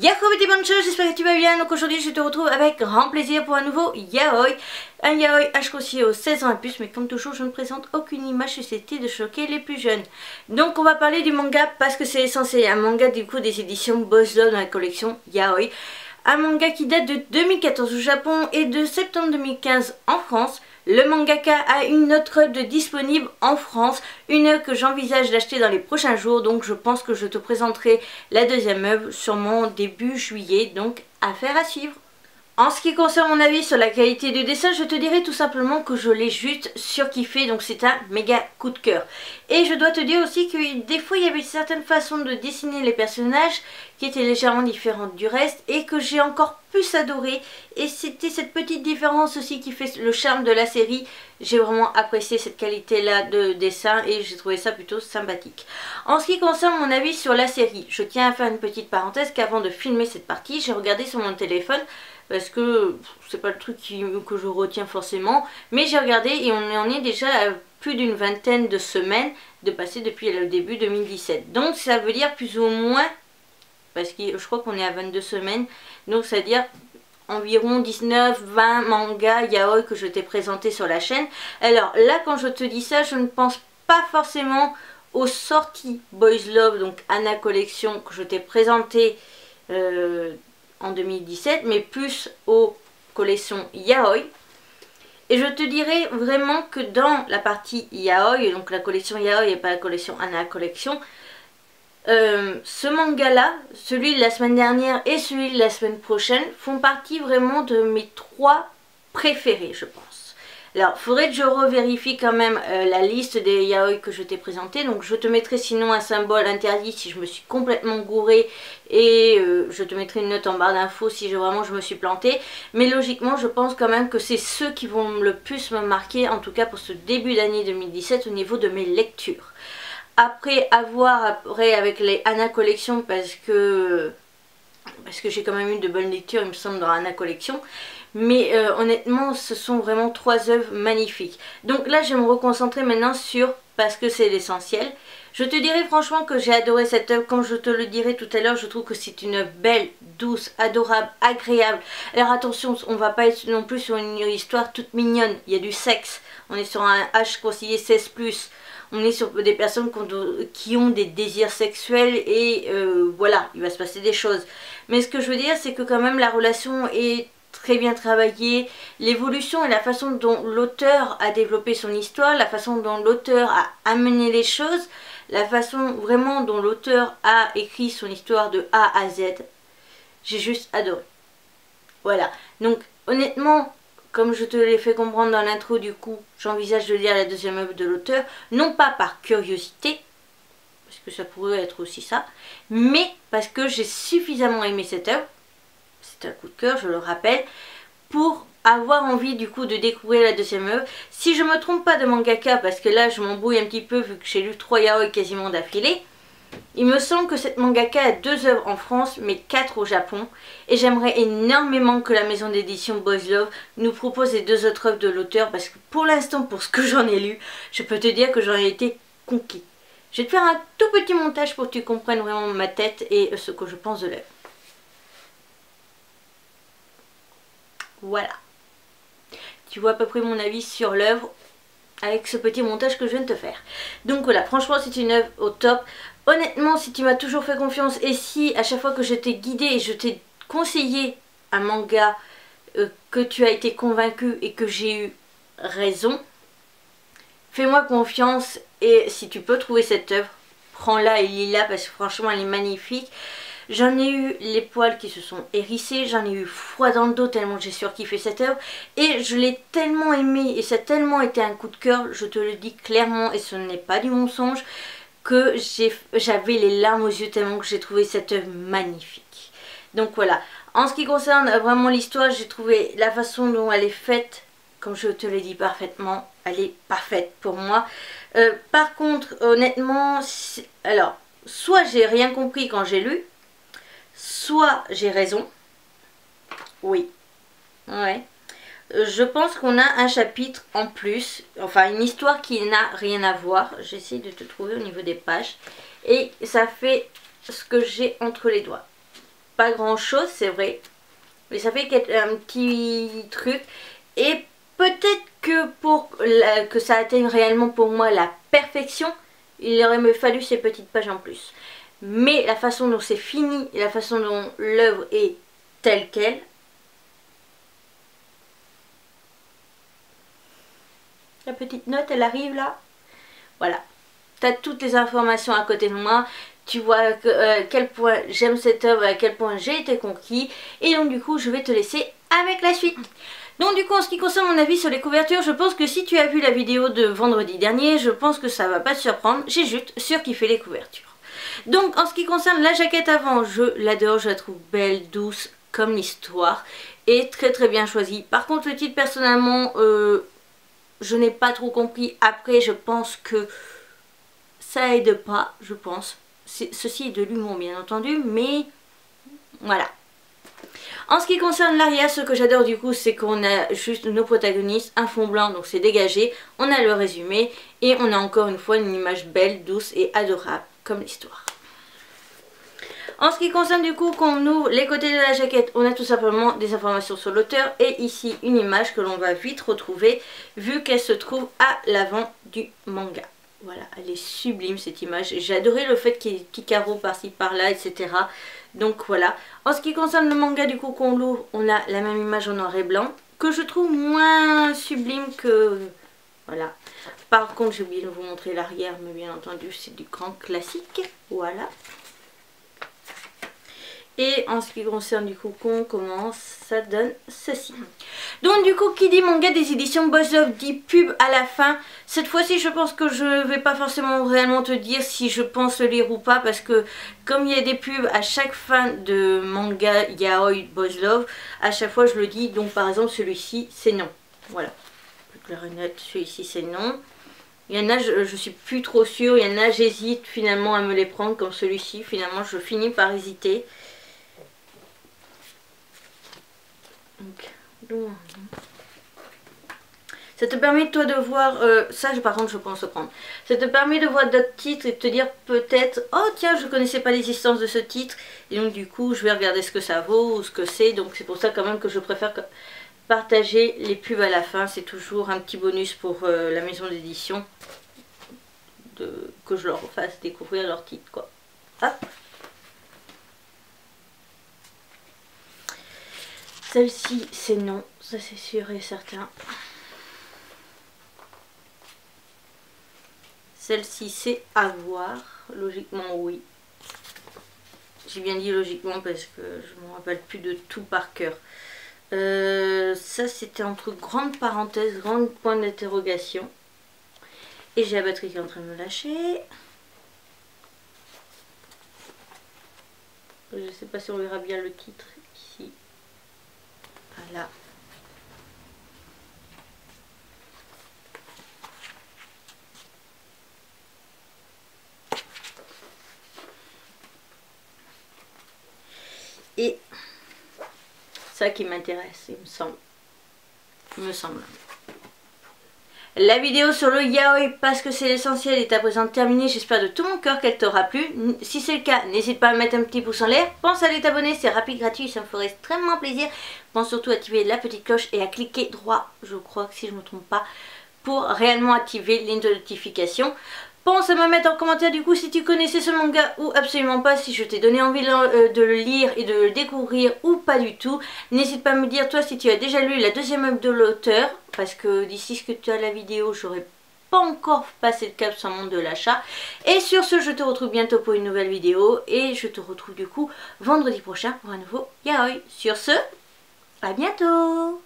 Yahoo petit bonjour, j'espère que tu vas bien. Donc aujourd'hui je te retrouve avec grand plaisir pour un nouveau yaoi. Un yaoi âge aux 16 ans et plus, mais comme toujours je ne présente aucune image susceptible de choquer les plus jeunes. Donc on va parler du manga parce que c'est censé un manga du coup des éditions Boys Love dans la collection yaoi. Un manga qui date de 2014 au Japon et de septembre 2015 en France. Le mangaka a une autre œuvre disponible en France, une œuvre que j'envisage d'acheter dans les prochains jours, donc je pense que je te présenterai la deuxième œuvre sûrement début juillet, donc affaire à suivre. En ce qui concerne mon avis sur la qualité du dessin, je te dirais tout simplement que je l'ai juste surkiffé, donc c'est un méga coup de cœur. Et je dois te dire aussi que des fois il y avait certaines façons de dessiner les personnages qui étaient légèrement différentes du reste et que j'ai encore plus adoré. Et c'était cette petite différence aussi qui fait le charme de la série. J'ai vraiment apprécié cette qualité-là de dessin et j'ai trouvé ça plutôt sympathique. En ce qui concerne mon avis sur la série, je tiens à faire une petite parenthèse qu'avant de filmer cette partie, j'ai regardé sur mon téléphone parce que c'est pas le truc que je retiens forcément, mais j'ai regardé et on en est déjà à plus d'une vingtaine de semaines de passer depuis le début 2017. Donc ça veut dire plus ou moins, parce que je crois qu'on est à 22 semaines, donc ça veut dire environ 19-20 mangas yaoi que je t'ai présenté sur la chaîne. Alors là quand je te dis ça, je ne pense pas forcément aux sorties Boys Love, donc Anna Collection que je t'ai présenté en 2017, mais plus aux collections yaoi. Et je te dirais vraiment que dans la partie yaoi, donc la collection yaoi et pas la collection Anna Collection, ce manga là, celui de la semaine dernière et celui de la semaine prochaine font partie vraiment de mes trois préférés, je pense. Alors, faudrait que je revérifie quand même la liste des yaoi que je t'ai présenté. Donc, je te mettrai sinon un symbole interdit si je me suis complètement gourée. Et je te mettrai une note en barre d'infos si vraiment je me suis plantée. Mais logiquement, je pense quand même que c'est ceux qui vont le plus me marquer, en tout cas pour ce début d'année 2017 au niveau de mes lectures. Après avec les Anna Collection parce que j'ai quand même eu de bonnes lectures il me semble dans Anna Collection. Mais honnêtement ce sont vraiment trois œuvres magnifiques. Donc là je vais me reconcentrer maintenant sur parce que c'est l'essentiel. Je te dirais franchement que j'ai adoré cette œuvre. Comme je te le dirai tout à l'heure, je trouve que c'est une œuvre belle, douce, adorable, agréable. Alors attention, on va pas être non plus sur une histoire toute mignonne. Il y a du sexe, on est sur un âge conseillé 16+. On est sur des personnes qui ont des désirs sexuels et voilà, il va se passer des choses. Mais ce que je veux dire, c'est que quand même la relation est très bien travaillée. L'évolution et la façon dont l'auteur a développé son histoire, la façon dont l'auteur a amené les choses, la façon vraiment dont l'auteur a écrit son histoire de A à Z, j'ai juste adoré. Voilà, donc honnêtement, comme je te l'ai fait comprendre dans l'intro, du coup, j'envisage de lire la deuxième œuvre de l'auteur, non pas par curiosité, parce que ça pourrait être aussi ça, mais parce que j'ai suffisamment aimé cette œuvre, c'est un coup de cœur, je le rappelle, pour avoir envie du coup de découvrir la deuxième œuvre. Si je me trompe pas de mangaka, parce que là je m'embrouille un petit peu vu que j'ai lu 3 yaoi quasiment d'affilée, il me semble que cette mangaka a 2 œuvres en France, mais 4 au Japon. Et j'aimerais énormément que la maison d'édition Boys Love nous propose les 2 autres œuvres de l'auteur. Parce que pour l'instant, pour ce que j'en ai lu, je peux te dire que j'en ai été conquis. Je vais te faire un tout petit montage pour que tu comprennes vraiment ma tête et ce que je pense de l'œuvre. Voilà. Tu vois à peu près mon avis sur l'œuvre avec ce petit montage que je viens de te faire. Donc voilà, franchement c'est une œuvre au top. Honnêtement, si tu m'as toujours fait confiance et si à chaque fois que je t'ai guidé et je t'ai conseillé un manga que tu as été convaincu et que j'ai eu raison, fais-moi confiance et si tu peux trouver cette œuvre, prends-la et lis-la parce que franchement elle est magnifique. J'en ai eu les poils qui se sont hérissés, j'en ai eu froid dans le dos tellement j'ai surkiffé cette œuvre et je l'ai tellement aimé et ça a tellement été un coup de cœur, je te le dis clairement et ce n'est pas du mensonge, que j'avais les larmes aux yeux tellement que j'ai trouvé cette œuvre magnifique. Donc voilà, en ce qui concerne vraiment l'histoire, j'ai trouvé la façon dont elle est faite, comme je te l'ai dit parfaitement, elle est parfaite pour moi. Par contre, honnêtement, alors, soit j'ai rien compris quand j'ai lu, soit j'ai raison. Oui. Ouais. Je pense qu'on a un chapitre en plus, enfin une histoire qui n'a rien à voir. J'essaie de te trouver au niveau des pages. Et ça fait ce que j'ai entre les doigts. pas grand chose, c'est vrai. Mais ça fait un petit truc. Et peut-être que pour que ça atteigne réellement pour moi la perfection, il aurait me fallu ces petites pages en plus. Mais la façon dont c'est fini et la façon dont l'œuvre est telle qu'elle, la petite note elle arrive là, voilà, tu as toutes les informations à côté de moi, tu vois à quel point j'aime cette œuvre, à quel point j'ai été conquis, et donc du coup je vais te laisser avec la suite. Donc du coup en ce qui concerne mon avis sur les couvertures, je pense que si tu as vu la vidéo de vendredi dernier, je pense que ça va pas te surprendre, j'ai juste surkiffé les couvertures. Donc en ce qui concerne la jaquette avant, je l'adore, je la trouve belle, douce comme l'histoire, et très bien choisie. Par contre le titre personnellement, je n'ai pas trop compris. Après je pense que ça aide pas, je pense. Ceci est de l'humour bien entendu, mais voilà. En ce qui concerne l'arrière, ce que j'adore du coup, c'est qu'on a juste nos protagonistes, un fond blanc, donc c'est dégagé, on a le résumé, et on a encore une fois une image belle, douce et adorable, comme l'histoire. En ce qui concerne du coup qu'on ouvre les côtés de la jaquette, on a tout simplement des informations sur l'auteur, et ici une image que l'on va vite retrouver, vu qu'elle se trouve à l'avant du manga. Voilà, elle est sublime cette image. J'ai adoré le fait qu'il y ait des petits carreaux par-ci par-là, etc. Donc voilà. En ce qui concerne le manga du coup qu'on l'ouvre, on a la même image en noir et blanc, que je trouve moins sublime que... Voilà. Par contre j'ai oublié de vous montrer l'arrière, mais bien entendu c'est du grand classique. Voilà. Et en ce qui concerne du coup qu'on commence, ça donne ceci. Donc du coup qui dit manga des éditions Boys Love dit pub à la fin. Cette fois-ci je pense que je ne vais pas forcément réellement te dire si je pense le lire ou pas, parce que comme il y a des pubs à chaque fin de manga yaoi Boys Love, à chaque fois je le dis. Donc par exemple celui-ci c'est non. Voilà, plus clair et net, celui-ci c'est non. Il y en a, je suis plus trop sûre, il y en a j'hésite finalement à me les prendre comme celui-ci. Finalement je finis par hésiter. Donc, ça te permet toi de voir, ça par contre je pense le prendre, ça te permet de voir d'autres titres et de te dire peut-être, oh tiens je connaissais pas l'existence de ce titre, et donc du coup je vais regarder ce que ça vaut ou ce que c'est. Donc c'est pour ça quand même que je préfère partager les pubs à la fin, c'est toujours un petit bonus pour la maison d'édition, que je leur fasse découvrir leur titre quoi. Hop. Celle-ci c'est non, ça c'est sûr et certain. Celle-ci c'est à voir, logiquement oui. J'ai bien dit logiquement parce que je ne me rappelle plus de tout par cœur. Ça c'était entre grandes parenthèses, grandes points d'interrogation. Et j'ai la batterie qui est en train de me lâcher. Je ne sais pas si on verra bien le titre ici. Voilà. Et ça qui m'intéresse, il me semble. La vidéo sur le yaoi, parce que c'est l'essentiel, est à présent terminée. J'espère de tout mon cœur qu'elle t'aura plu. Si c'est le cas, n'hésite pas à mettre un petit pouce en l'air. Pense à aller t'abonner, c'est rapide, gratuit, ça me ferait extrêmement plaisir. Pense surtout à activer la petite cloche et à cliquer droit, je crois que si je ne me trompe pas, pour réellement activer les notifications. Pense à me mettre en commentaire du coup si tu connaissais ce manga ou absolument pas, si je t'ai donné envie de le lire et de le découvrir ou pas du tout. N'hésite pas à me dire toi si tu as déjà lu la deuxième œuvre de l'auteur, parce que d'ici ce que tu as la vidéo, j'aurais pas encore passé le cap sur le monde de l'achat. Et sur ce, je te retrouve bientôt pour une nouvelle vidéo et je te retrouve du coup vendredi prochain pour un nouveau yaoi. Sur ce, à bientôt!